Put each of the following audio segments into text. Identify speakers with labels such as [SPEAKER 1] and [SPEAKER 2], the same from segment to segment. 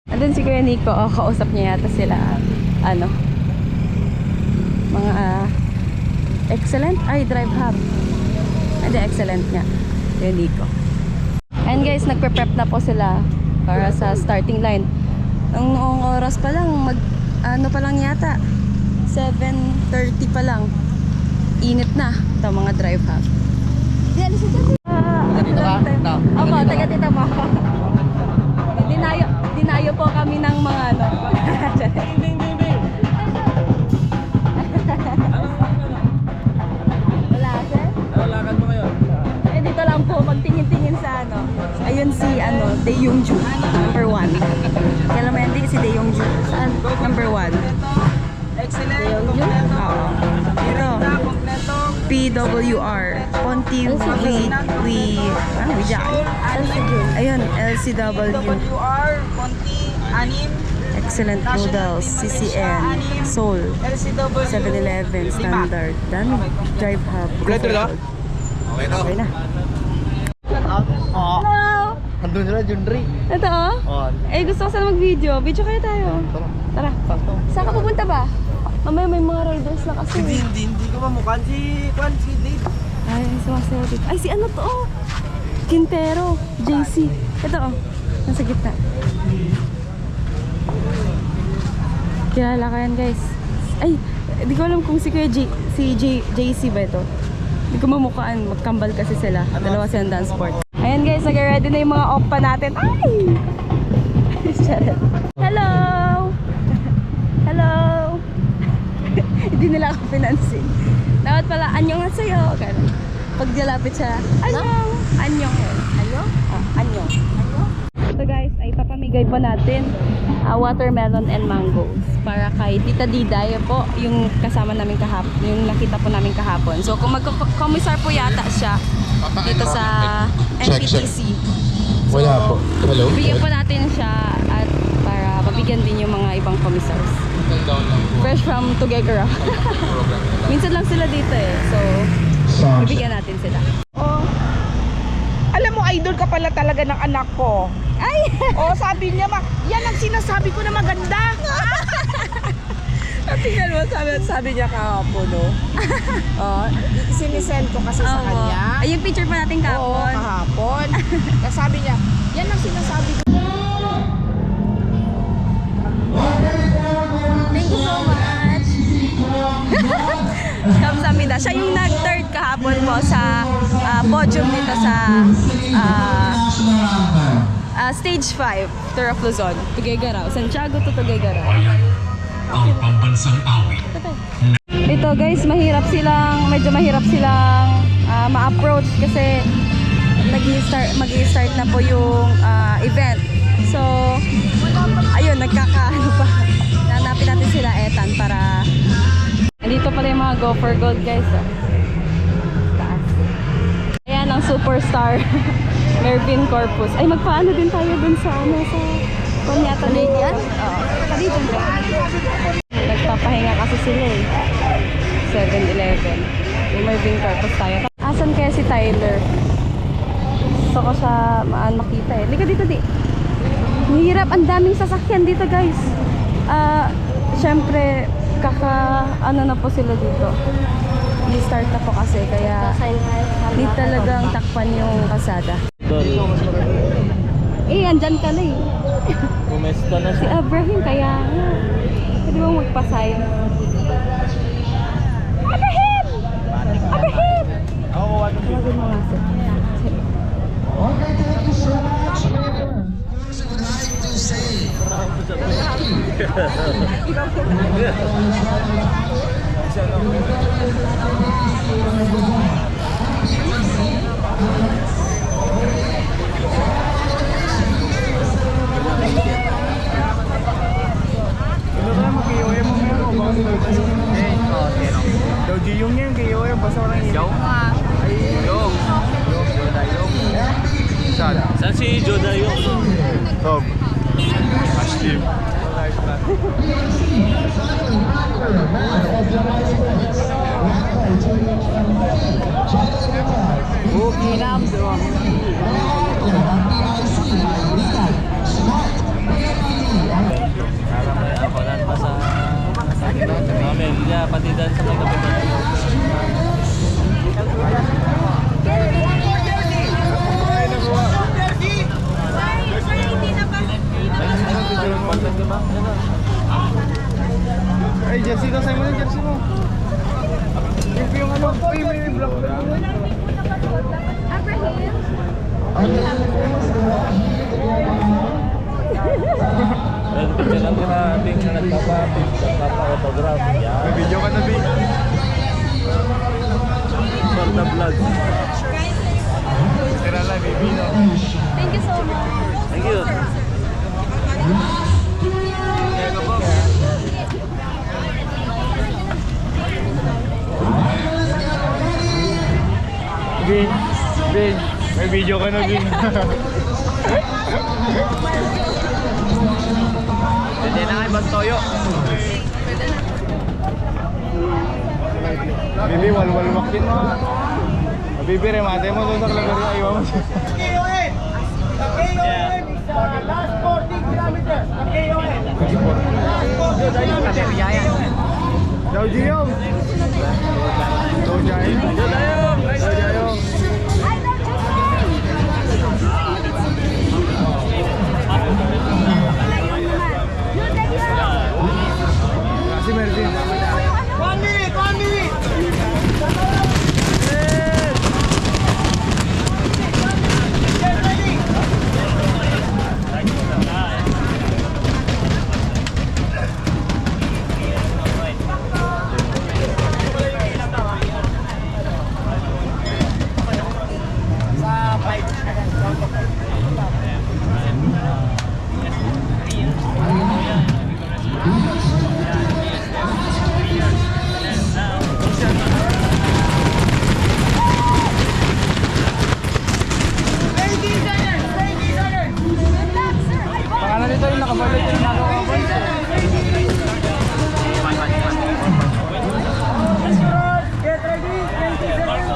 [SPEAKER 1] Andun si Kuya Nico, kausap niya yata sila, ano, mga excellent, ay drive hub. Hindi, excellent nga, Kuya Nico. And guys, nagpe-prep na po sila para sa starting line. Noong oras pa lang, ano pa lang yata, 7:30 pa lang, init na ito mga drive hub. Di, alisin dyan.
[SPEAKER 2] Dito ka?
[SPEAKER 1] Opo, taga dito po. Dinayo po kami ng mga ano. Wala, sir?
[SPEAKER 2] Lakad mo ngayon?
[SPEAKER 1] Eh, dito lang po, magtingin-tingin sa ano. Ayun si, ano, Dae Yongju, number 1. Kailan mo yan, di? Si Dae Yongju. Saan? Number 1.
[SPEAKER 2] Excellent.
[SPEAKER 1] Dae Yongju? Oo. Ito. PWR. Ponti Ayun, LCW.
[SPEAKER 2] WR, Conti, Anim.
[SPEAKER 1] Excellent Noodles, CCN, Seoul, 7-Eleven, Standard, dami, Drive Hub.
[SPEAKER 2] Kompleto na? Okay na.
[SPEAKER 1] Okay na.
[SPEAKER 2] Oo.
[SPEAKER 1] Hello!
[SPEAKER 2] Andun sila, Junri.
[SPEAKER 1] Ito oh?
[SPEAKER 2] Oo.
[SPEAKER 1] Eh, gusto ko sana mag-video. Video kayo tayo. Tara. Saan ka pupunta ba? Mamaya may mga riders na kasi.
[SPEAKER 2] Hindi ko ba mukhaan si Dave.
[SPEAKER 1] Ay, sumasayaw dito. Ay, si ano to oh? Quintero, JC. Ito oh, nasa gitna. Kilala ka yan guys. Ay, di ko alam kung si Kuya JC ba ito. Di ko mamukhaan, magkambal kasi sila. Dalawa silang dance sport. Ayan guys, nag-ready na yung mga oppa natin. Ay! Hello! Hello! Hindi nila ako pinansin. Dapat pala, anyong nga sa'yo. Ganun. Pag dilapit siya, anyong! Anyong yun. Anyong? Anyong. So guys, ay papamigay po natin watermelon and mangoes para kay Tita Dida. Yun po yung kasama namin kahapon, yung nakita po namin kahapon. So kung mag-commissar po yata siya dito sa NPTC. So,
[SPEAKER 3] wala po. Hello?
[SPEAKER 1] bigyan po natin siya at para mabigyan din yung mga ibang commissars. Fresh from Tuguegarao. Minsan lang sila dito eh. So, bibigyan natin sila.
[SPEAKER 4] Oh. Alam mo, idol ka pala talaga ng anak ko.
[SPEAKER 1] Ay!
[SPEAKER 4] Oh, sabi niya, yan ang sinasabi ko na maganda. Tingnan mo, sabi niya kahapon, no? Oh, sinisend ko kasi sa kanya.
[SPEAKER 1] Ay, yung picture pa natin
[SPEAKER 4] Oo,
[SPEAKER 1] kahapon.
[SPEAKER 4] kahapon. Kasi sabi niya, yan ang sinasabi ko.
[SPEAKER 1] Thank you so much. Kamsamida. Siya yung nag-third kahapon po sa podium dito sa stage 5, Tour of Luzon, Tuguegarao. Santiago to Tuguegarao.
[SPEAKER 3] Ang pambansang awit.
[SPEAKER 1] Ito guys, medyo mahirap silang ma-approach kasi mag-i-start na po yung event. So, ayun, nagkakaano pa. Hanapin natin sila Ethan para... Andito pala yung mga Go for Gold guys. Oh. Taas. Ayan ang superstar. Mervin Corpus. Ay, magpaano din tayo dun sa Konyata Canadian? Oo. Canadian ba? Nagpapahinga kasi sila eh. 7-Eleven. Yung Mervin Corpus tayo. Asan kaya si Tyler? Gusto ko siya makita eh. Lika dito di. Mahirap. Ang daming sasakyan dito guys. Siyempre, ano na po sila dito. I-start na po kasi. Kaya, hindi talagang takpan yung kasada. Eh, andyan ka na eh.
[SPEAKER 2] Pumesta na
[SPEAKER 1] Si Abraham, kaya nga. Pwede mo magpasign? Abraham! Abraham!
[SPEAKER 2] Oo, ano ba?
[SPEAKER 1] Tawagin mo nga sir.
[SPEAKER 2] Daw Jiyong yan, kayo yan, basta orang yun. Jiyong nga. Ay, Jiyong. Jodayong. Saan si Jodayong? Tom. Ashlim.
[SPEAKER 1] Okay, Ramdo.
[SPEAKER 2] Ay, jersey daw. Sa'yo mo yung jersey mo. Yung ano. Uy, may vlog.
[SPEAKER 5] Picture lang na ating nagpapa-autograph.
[SPEAKER 2] May video ka na, Bing.
[SPEAKER 5] For the vlog.
[SPEAKER 2] Tira lang, baby, no?
[SPEAKER 1] Thank you so much.
[SPEAKER 5] Thank you.
[SPEAKER 2] Bing, Bing, may video ka na, Bing.
[SPEAKER 5] Hindi na kayo Bastoyo.
[SPEAKER 2] Bibi, walwal makin mo. Bibi, remate mo doon sa kalagari. Ayaw mo siya.
[SPEAKER 4] Last 40 kilometers. KOM.
[SPEAKER 2] Ciao, Gio. Ciao, Jai. Ciao, Jayo. Kasih, Mervin.
[SPEAKER 4] 1 minute, 1 minute.
[SPEAKER 2] Pangalan nito yung nakabalik yung nakabalik.
[SPEAKER 4] Get ready, 20 seconds.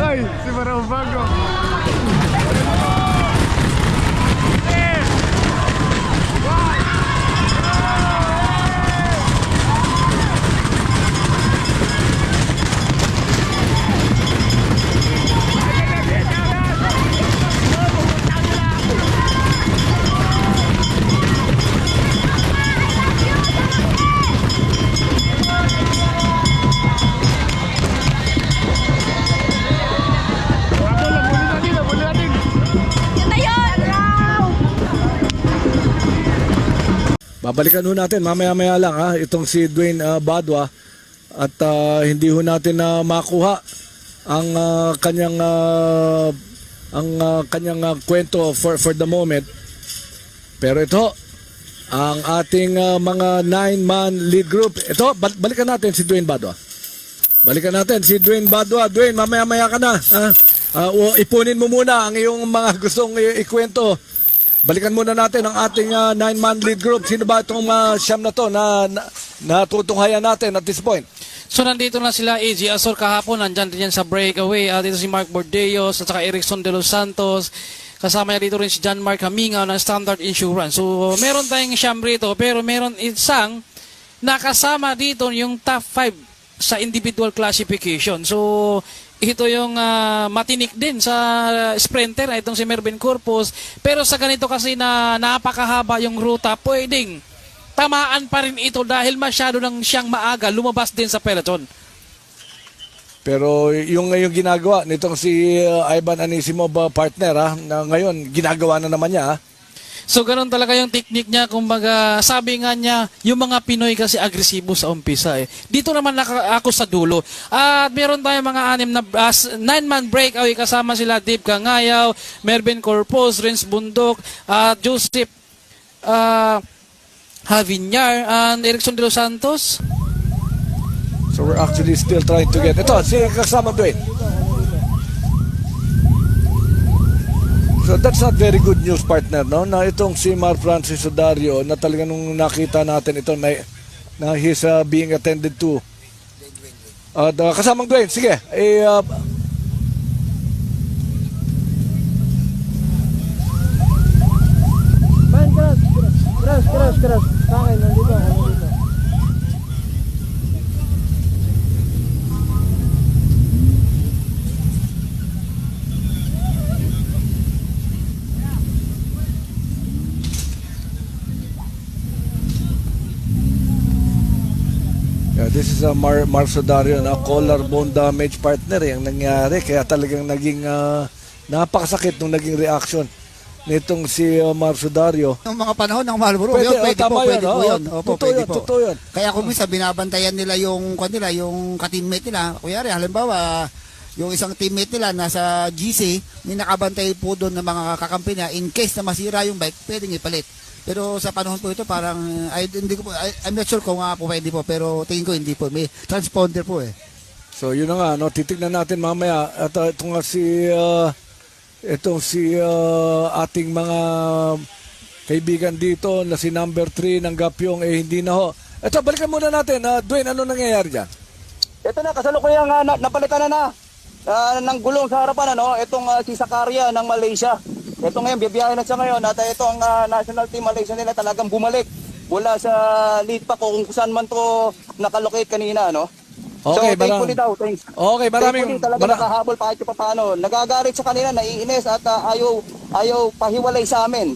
[SPEAKER 2] Ay, si Marao Bago.
[SPEAKER 6] Babalikan ho natin mamaya-maya lang ha, itong si Dwayne Badwa at hindi ho natin na makuha ang kanyang kwento for the moment. Pero ito ang ating mga 9-man lead group. Ito, balikan natin si Dwayne Badwa. Balikan natin si Dwayne Badwa. Dwayne, mamaya-maya ka na. Ipunin mo muna ang iyong mga gustong ikwento. Balikan muna natin ang ating 9-man lead group. Sino ba itong siyam na to na natutunghayan natin at this point?
[SPEAKER 7] So nandito na sila AJ Azor kahapon, nandyan din yan sa breakaway. Dito si Mark Bordeos at saka Erickson De Los Santos. Kasama niya dito rin si John Mark Hamingaw ng Standard Insurance. So meron tayong siyam rito pero meron isang nakasama dito yung top 5 sa individual classification. So ito yung matinik din sa sprinter, itong si Mervin Corpus. Pero sa ganito kasi na napakahaba yung ruta, pwedeng tamaan pa rin ito dahil masyado nang siyang maaga, lumabas din sa peloton.
[SPEAKER 6] Pero yung ginagawa nitong si Ivan Anisimov partner na ngayon ginagawa na naman niya.
[SPEAKER 7] So ganun talaga yung technique niya, kumbaga sabi nga niya, yung mga Pinoy kasi agresibo sa umpisa eh. Dito naman ako sa dulo. At meron tayong mga 9-man breakaway kasama sila Dave Kangayaw, Mervin Corpus, Renz Bundok, at Joseph Havinyar, and Erickson De Los Santos.
[SPEAKER 6] So we're actually still trying to get ito si kasama Dwayne. So that's not very good news, partner, no? Na itong si Mar Francis Odario na talaga nung nakita natin ito na he's being attended to. Kasamang Dwayne, sige.
[SPEAKER 4] Keras. Sakay, nandito.
[SPEAKER 6] This is a Marsodario na collarbone damage partner ang nangyari. Kaya talagang naging napakasakit nung naging reaction nitong si Marsodario.
[SPEAKER 8] Ng mga panahon ng Marlboro,
[SPEAKER 6] Pwede,
[SPEAKER 8] pwede
[SPEAKER 6] tama
[SPEAKER 8] po, pwede
[SPEAKER 6] yun,
[SPEAKER 8] po
[SPEAKER 6] oo.
[SPEAKER 8] yun. Opo,
[SPEAKER 6] Totoo
[SPEAKER 8] pwede
[SPEAKER 6] yun,
[SPEAKER 8] po.
[SPEAKER 6] totoo yun.
[SPEAKER 8] Kaya kung minsan binabantayan nila yung ka-teammate nila. Kuyari, halimbawa, yung isang teammate nila nasa GC, may nakabantay po doon ng mga kakampi niya. In case na masira yung bike, pwedeng ipalit. Pero sa panahon po ito, parang, I'm not sure kung po pwede po, pero tingin ko hindi po. May transponder po eh.
[SPEAKER 6] So yun na nga, no, titignan natin mamaya. At ito nga si ating mga kaibigan dito na si number 3 ng Gapyong hindi na ho. Ito, balikan muna natin. Dwayne, ano nangyayari dyan?
[SPEAKER 2] Ito na, kasalukuyang napalitan na ng gulong sa harapan, itong si Sakaria ng Malaysia. Ito ngayon, bibiyahe na siya ngayon at ito ang national team Malaysia nila talagang bumalik mula sa lead pack kung saan man to nakalocate kanina,
[SPEAKER 6] Okay,
[SPEAKER 2] so, thankfully daw, thanks.
[SPEAKER 6] Okay,
[SPEAKER 2] Thankfully talaga nakahabol pa kahit pa paano. Nagagalit sa kanila, naiinis at ayaw pahiwalay sa amin.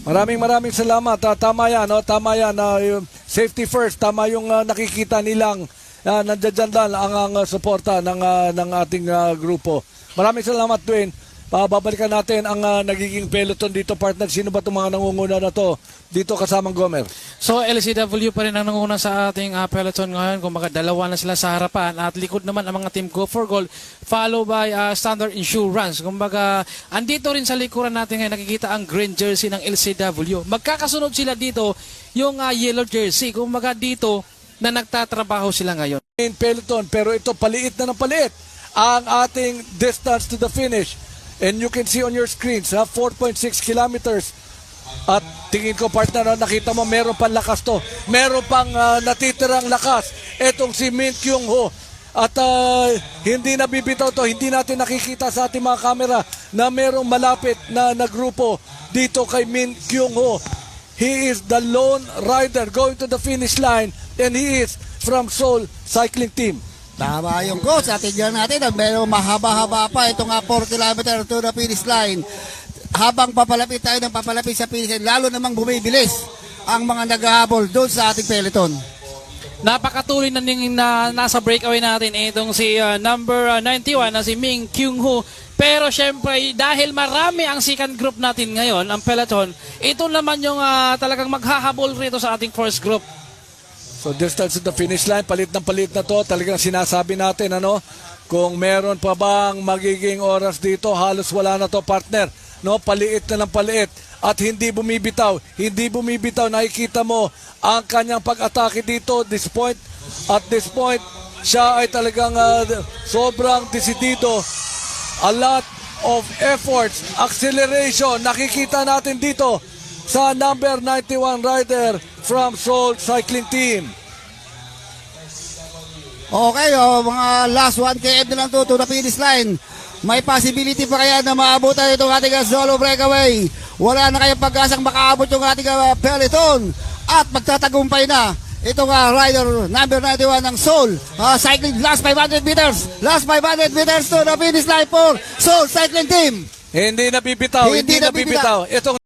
[SPEAKER 6] Maraming salamat. Tama yan, no? Tama yan. Yung safety first. Tama yung nakikita nilang nandiyan ang suporta ng ating grupo. Maraming salamat, Dwayne. Babalikan natin ang nagiging peloton dito, partner. Sino ba itong mga nangunguna na to dito kasamang Gomer?
[SPEAKER 7] So LCW pa rin ang nanguna sa ating peloton ngayon. Kung dalawa na sila sa harapan at likod naman ang mga team Go for Gold, follow by Standard Insurance. Kumbaga, andito rin sa likuran natin ngayon nakikita ang green jersey ng LCW. Magkakasunod sila dito yung yellow jersey. Kumbaga dito na nagtatrabaho sila ngayon.
[SPEAKER 6] Peloton, pero ito paliit na ng paliit ang ating distance to the finish. And you can see on your screens, 4.6 kilometers. At tingin ko, partner, nakita mo, meron pang lakas to. Meron pang natitirang lakas. Etong si Min Kyung Ho. At hindi nabibitaw to. Hindi natin nakikita sa ating mga camera na merong malapit na grupo dito kay Min Kyung Ho. He is the lone rider going to the finish line. And he is from Seoul Cycling Team.
[SPEAKER 8] Tama yung coach. At tignan natin, medyo mahaba-haba pa. Ito nga 4 kilometer to the finish line. Habang papalapit tayo ng papalapit sa finish line, lalo namang bumibilis ang mga naghahabol doon sa ating peloton.
[SPEAKER 7] Napakatuloy na nasa breakaway natin itong si number 91 na si Min Kyung Ho. Pero syempre dahil marami ang second group natin ngayon, ang peloton, ito naman yung talagang maghahabol rito sa ating first group.
[SPEAKER 6] So distance to the finish line, palit na to. Talagang sinasabi natin, kung meron pa bang magiging oras dito, halos wala na to, partner. Paliit na ng paliit at hindi bumibitaw. Hindi bumibitaw. Nakikita mo ang kanyang pag-atake dito. At this point, siya ay talagang sobrang desidido. A lot of efforts, acceleration. Nakikita natin dito sa number 91 rider from Seoul Cycling Team.
[SPEAKER 8] Okay, mga last 1 km na lang to the finish line. May possibility pa kaya na maabutan itong ating solo breakaway. Wala na kayang pag-asang makaabot yung ating peloton. At magtatagumpay na itong rider number 91 ng Seoul Cycling. Last 500 meters. Last 500 meters to the finish line for Seoul Cycling Team.
[SPEAKER 6] Hindi nabibitaw. Hindi nabibitaw. Itong